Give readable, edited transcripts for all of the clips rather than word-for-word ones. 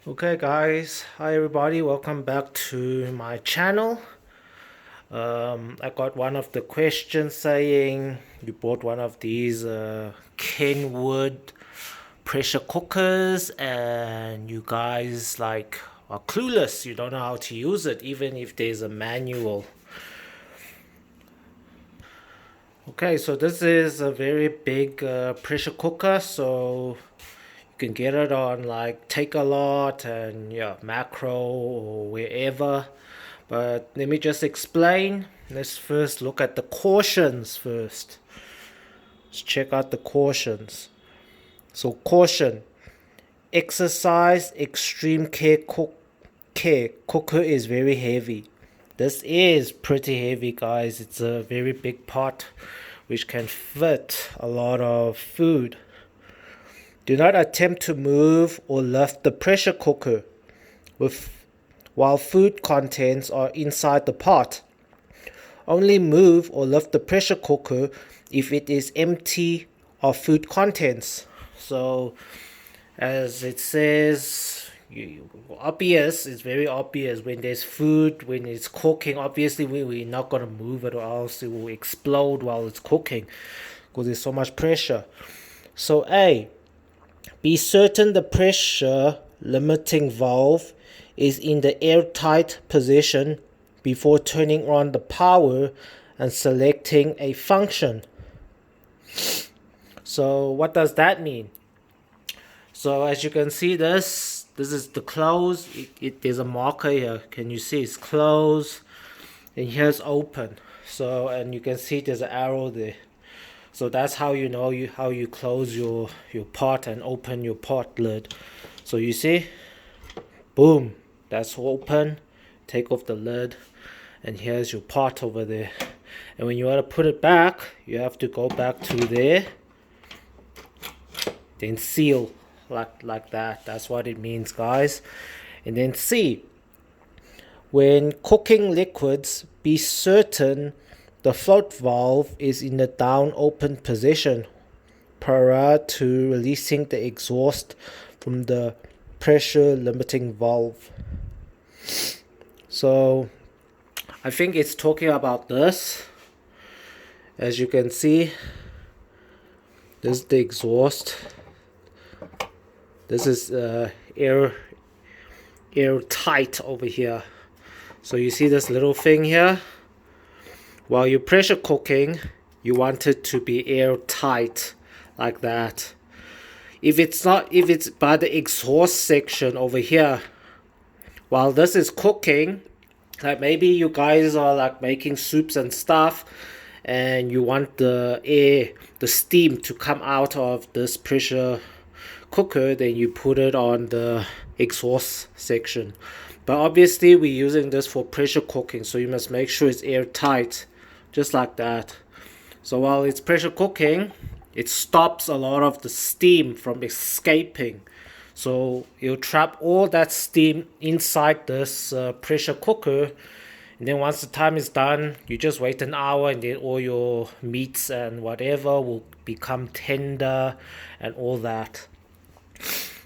Okay guys, hi everybody, welcome back to my channel. I got one of the questions saying you bought one of these Kenwood pressure cookers and you guys are clueless, you don't know how to use it even if there's a manual. Okay, so this is a very big pressure cooker, so you can get it on like Take-A-Lot and yeah, Macro or wherever. But let me just explain. Let's first look at the cautions first. Let's check out the cautions. So caution, exercise extreme care. Cooker is very heavy. This is pretty heavy guys. It's a very big pot which can fit a lot of food. Do not attempt to move or lift the pressure cooker while food contents are inside the pot. Only move or lift the pressure cooker if it is empty of food contents. So as it says, it's very obvious when there's food, when it's cooking, obviously we're not going to move it or else it will explode while it's cooking because there's so much pressure. So A, be certain the pressure limiting valve is in the airtight position before turning on the power and selecting a function. So what does that mean? So as you can see, this is the close. There's a marker here. Can you see it's close and here's open. So and you can see there's an arrow there. So that's how you know how you close your pot and open your pot lid. So you see, boom, that's open. Take off the lid and here's your pot over there. And when you want to put it back, you have to go back to there, then seal like that. That's what it means guys. And then C, when cooking liquids, be certain the float valve is in the down open position prior to releasing the exhaust from the pressure limiting valve. So I think it's talking about this. As you can see, this is the exhaust. This is airtight over here. So you see this little thing here? While you're pressure cooking, you want it to be airtight like that. If it's by the exhaust section over here, while this is cooking, like maybe you guys are like making soups and stuff and you want the steam to come out of this pressure cooker, then you put it on the exhaust section. But obviously we're using this for pressure cooking, so you must make sure it's airtight, just like that. So while it's pressure cooking, it stops a lot of the steam from escaping. So you'll trap all that steam inside this pressure cooker, and then once the time is done, you just wait an hour and then all your meats and whatever will become tender and all that.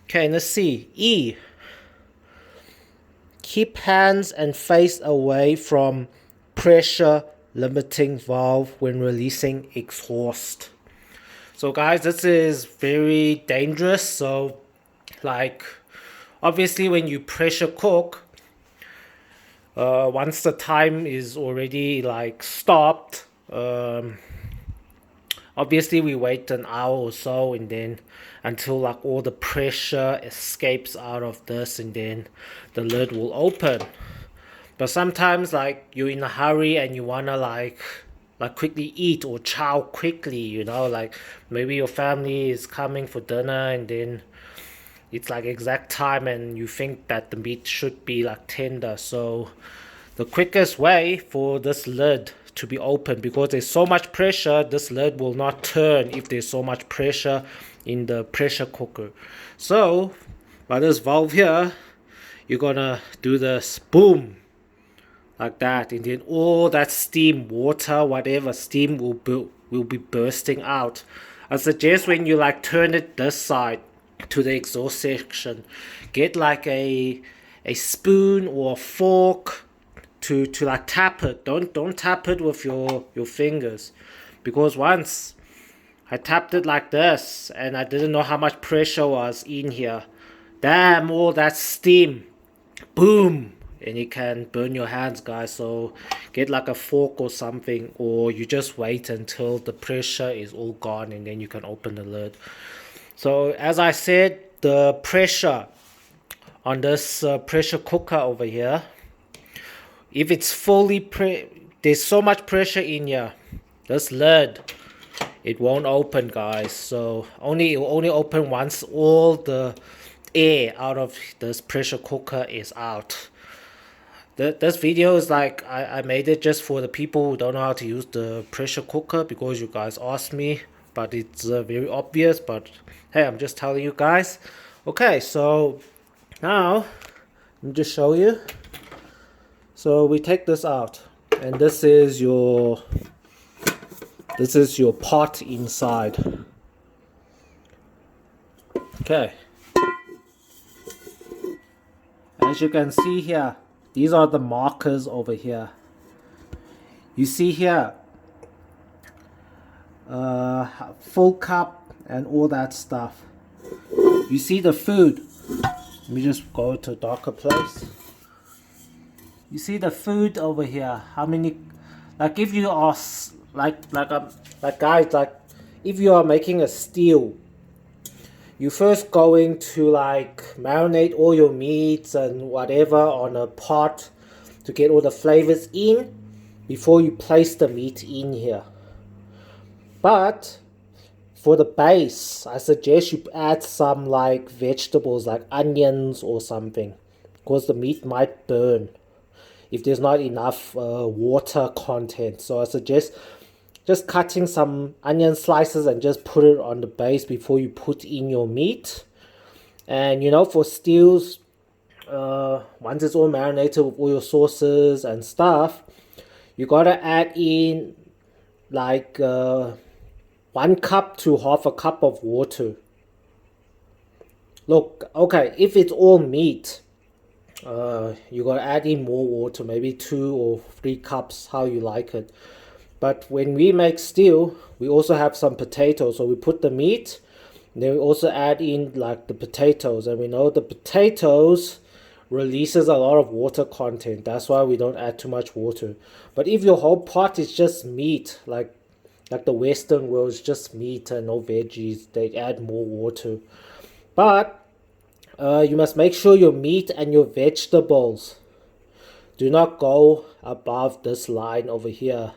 Okay, let's see. E, keep hands and face away from pressure limiting valve when releasing exhaust. So guys, this is very dangerous. So like obviously when you pressure cook, once the time is already like stopped, obviously we wait an hour or so and then until like all the pressure escapes out of this, and then the lid will open. But sometimes like you're in a hurry and you wanna like quickly eat or chow quickly, you know, like maybe your family is coming for dinner and then it's like exact time and you think that the meat should be like tender. So the quickest way for this lid to be open, because there's so much pressure, this lid will not turn if there's so much pressure in the pressure cooker. So by this valve here, you're gonna do this, boom, like that, and then all that steam, water, whatever steam will be bursting out. I suggest when you like turn it this side, to the exhaust section. Get like a spoon or a fork to like tap it. Don't tap it with your fingers, because once I tapped it like this and I didn't know how much pressure was in here. Damn, all that steam, boom, and it can burn your hands, guys. So get like a fork or something, or you just wait until the pressure is all gone and then you can open the lid. So as I said, the pressure on this pressure cooker over here, if it's fully there's so much pressure in here, this lid, it won't open, guys. So it will only open once all the air out of this pressure cooker is out. This video is like, I made it just for the people who don't know how to use the pressure cooker, because you guys asked me, but it's very obvious. But hey, I'm just telling you guys. Okay, so now let me just show you. So we take this out, and this is your pot inside. Okay, as you can see here, these are the markers over here. You see here, full cup and all that stuff. You see the food. Let me just go to a darker place. You see the food over here. How many? Like if you are like guys, like if you are making a stew, you first going to like marinate all your meats and whatever on a pot to get all the flavors in before you place the meat in here. But for the base, I suggest you add some like vegetables like onions or something, because the meat might burn if there's not enough water content. So I suggest just cutting some onion slices and just put it on the base before you put in your meat. And you know, for stews, once it's all marinated with all your sauces and stuff, you gotta add in like 1 cup to half a cup of water. Look, okay, if it's all meat, you gotta add in more water, maybe 2 or 3 cups, how you like it. But when we make stew, we also have some potatoes, so we put the meat, and then we also add in like the potatoes, and we know the potatoes releases a lot of water content. That's why we don't add too much water. But if your whole pot is just meat, like the Western world is just meat and no veggies, they add more water. But you must make sure your meat and your vegetables do not go above this line over here.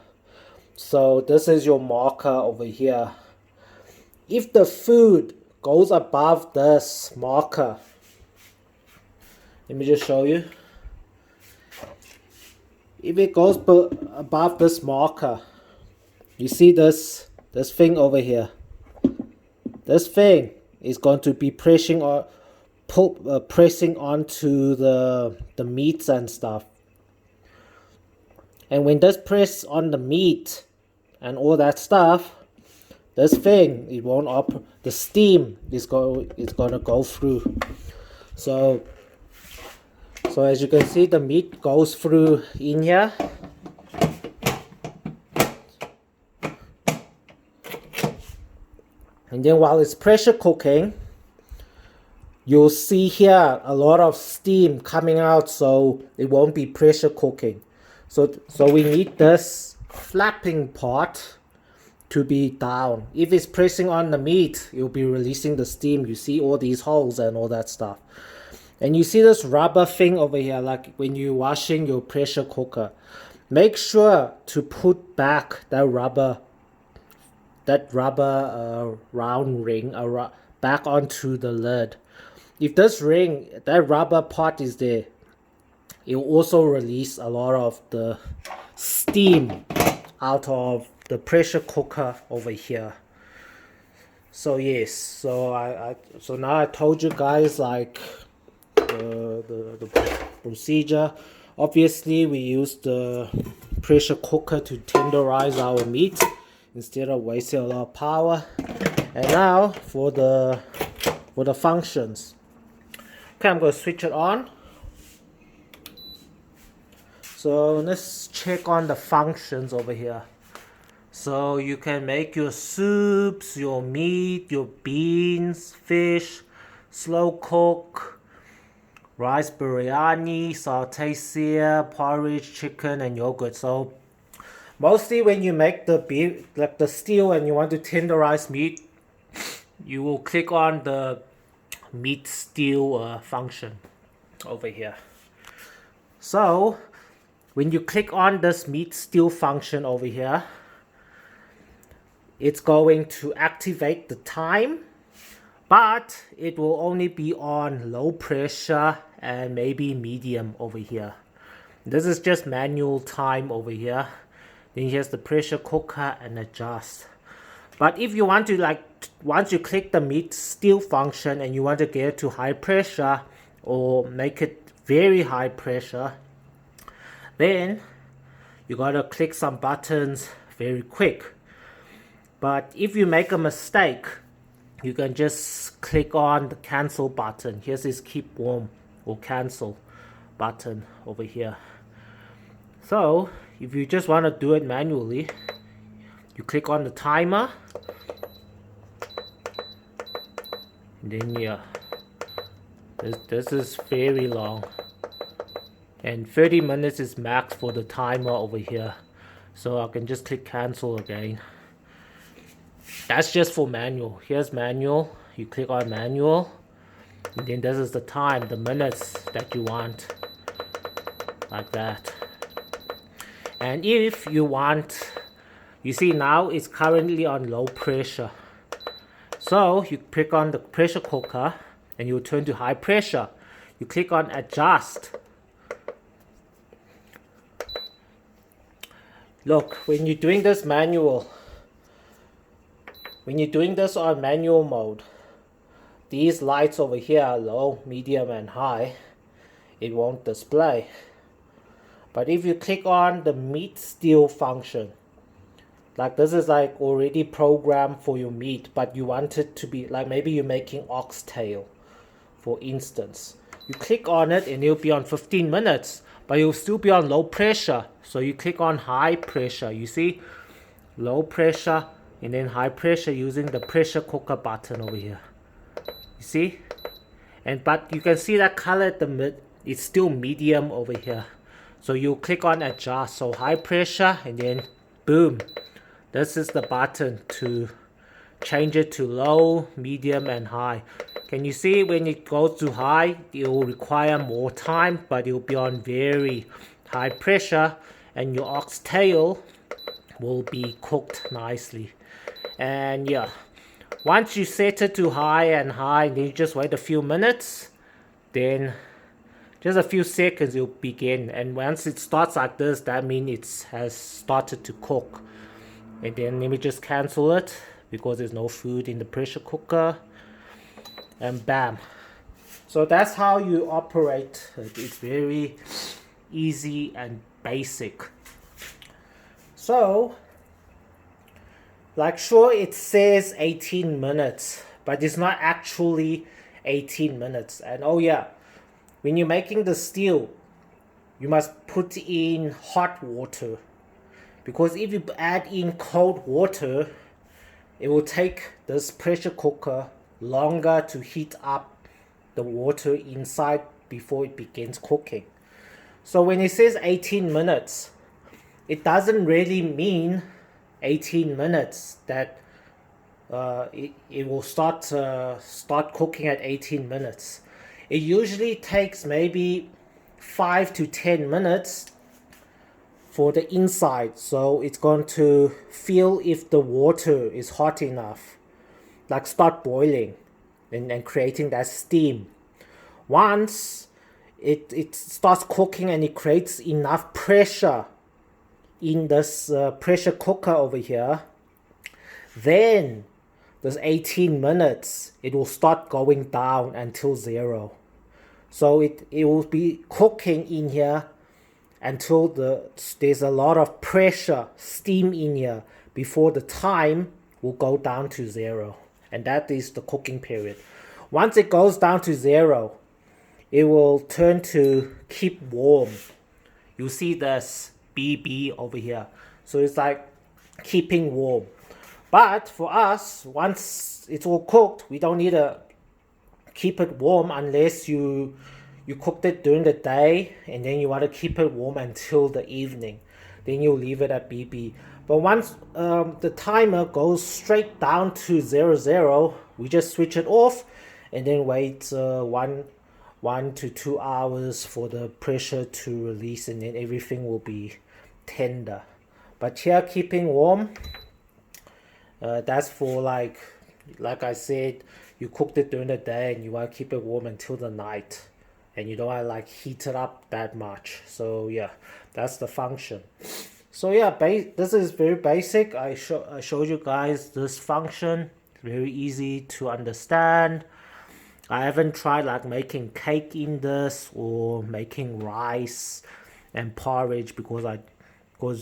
So this is your marker over here. If the food goes above this marker, let me just show you. If it goes above this marker, you see this thing over here. This thing is going to be pressing onto the meats and stuff. And when this press on the meat and all that stuff, this thing, it won't the steam is gonna go through. So as you can see, the meat goes through in here. And then while it's pressure cooking, you'll see here a lot of steam coming out, so it won't be pressure cooking. So we need this flapping part to be down. If it's pressing on the meat, you'll be releasing the steam. You see all these holes and all that stuff. And you see this rubber thing over here, like when you're washing your pressure cooker. Make sure to put back that rubber round ring back onto the lid. If this ring, that rubber part is there, it will also release a lot of the steam out of the pressure cooker over here. So yes, so now I told you guys like the procedure. Obviously we use the pressure cooker to tenderize our meat instead of wasting a lot of power. And now for the for the functions. Okay, I'm going to switch it on. So let's check on the functions over here. So you can make your soups, your meat, your beans, fish, slow cook, rice biryani, saute sear, porridge, chicken, and yogurt. So mostly when you make the beef, like the stew, and you want to tenderize meat, you will click on the meat stew function over here. So when you click on this meat stew function over here, it's going to activate the time, but it will only be on low pressure and maybe medium over here. This is just manual time over here. Then here's the pressure cooker and adjust. But if you want to, once you click the meat stew function and you want to get it to high pressure or make it very high pressure, then you gotta click some buttons very quick. But if you make a mistake, you can just click on the cancel button. Here's this keep warm or cancel button over here. So if you just want to do it manually, you click on the timer, and then yeah, this is very long, and 30 minutes is max for the timer over here. So I can just click cancel again. That's just for manual. Here's manual. You click on manual, and then this is the time, the minutes that you want, like that. And if you want, you see now it's currently on low pressure. So you click on the pressure cooker and you turn to high pressure. You click on adjust. Look, when you're doing this manual, when you're doing this on manual mode, these lights over here are low, medium, and high. It won't display. But if you click on the meat stew function, like this is like already programmed for your meat, but you want it to be like, maybe you're making oxtail, for instance. You click on it and it'll be on 15 minutes, but you'll still be on low pressure. So you click on high pressure. You see, low pressure and then high pressure using the pressure cooker button over here. You see? But you can see that color at the mid, it's still medium over here. So you click on adjust. So high pressure and then boom. This is the button to change it to low, medium, and high. Can you see when it goes to high, it will require more time, but it will be on very high pressure, and your oxtail will be cooked nicely. And yeah, once you set it to high and high, then you just wait a few minutes, then just a few seconds it'll begin. And once it starts like this, that means it has started to cook. And then let me just cancel it because there's no food in the pressure cooker. And bam. So that's how you operate it. It's very easy and basic. So, like sure it says 18 minutes, but it's not actually 18 minutes. And oh yeah, when you're making the stew, you must put in hot water. Because if you add in cold water, it will take this pressure cooker longer to heat up the water inside before it begins cooking. So when it says 18 minutes, it doesn't really mean 18 minutes that it will start cooking at 18 minutes. It usually takes maybe 5 to 10 minutes for the inside, so it's going to feel if the water is hot enough, like start boiling and creating that steam. Once it starts cooking and it creates enough pressure in this pressure cooker over here, then this 18 minutes it will start going down until 0. So it will be cooking in here until there's a lot of pressure, steam in here, before the time will go down to 0. And that is the cooking period. Once it goes down to 0, it will turn to keep warm. You see this BB over here. So it's like keeping warm. But for us, once it's all cooked, we don't need to keep it warm unless you cooked it during the day and then you want to keep it warm until the evening. Then you leave it at BB. But once the timer goes straight down to 00, we just switch it off and then wait 1 to 2 hours for the pressure to release, and then everything will be tender. But here, keeping warm, that's for like I said, you cooked it during the day and you want to keep it warm until the night, and you don't want to like heat it up that much. So yeah, that's the function. So yeah, this is very basic. I showed you guys this function. It's very easy to understand. I haven't tried like making cake in this or making rice and porridge because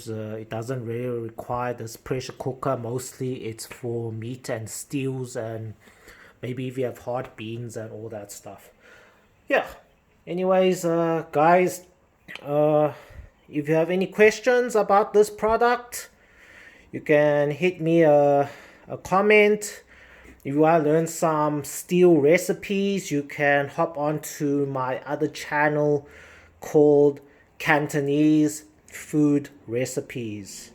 it doesn't really require this pressure cooker. Mostly it's for meat and stews, and maybe if you have hard beans and all that stuff. Yeah. Anyways, guys, if you have any questions about this product, you can hit me a comment. If you want to learn some steel recipes, you can hop onto my other channel called Cantonese Food Recipes.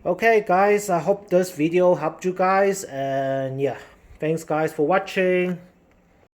Okay guys, I hope this video helped you guys, and yeah, thanks guys for watching.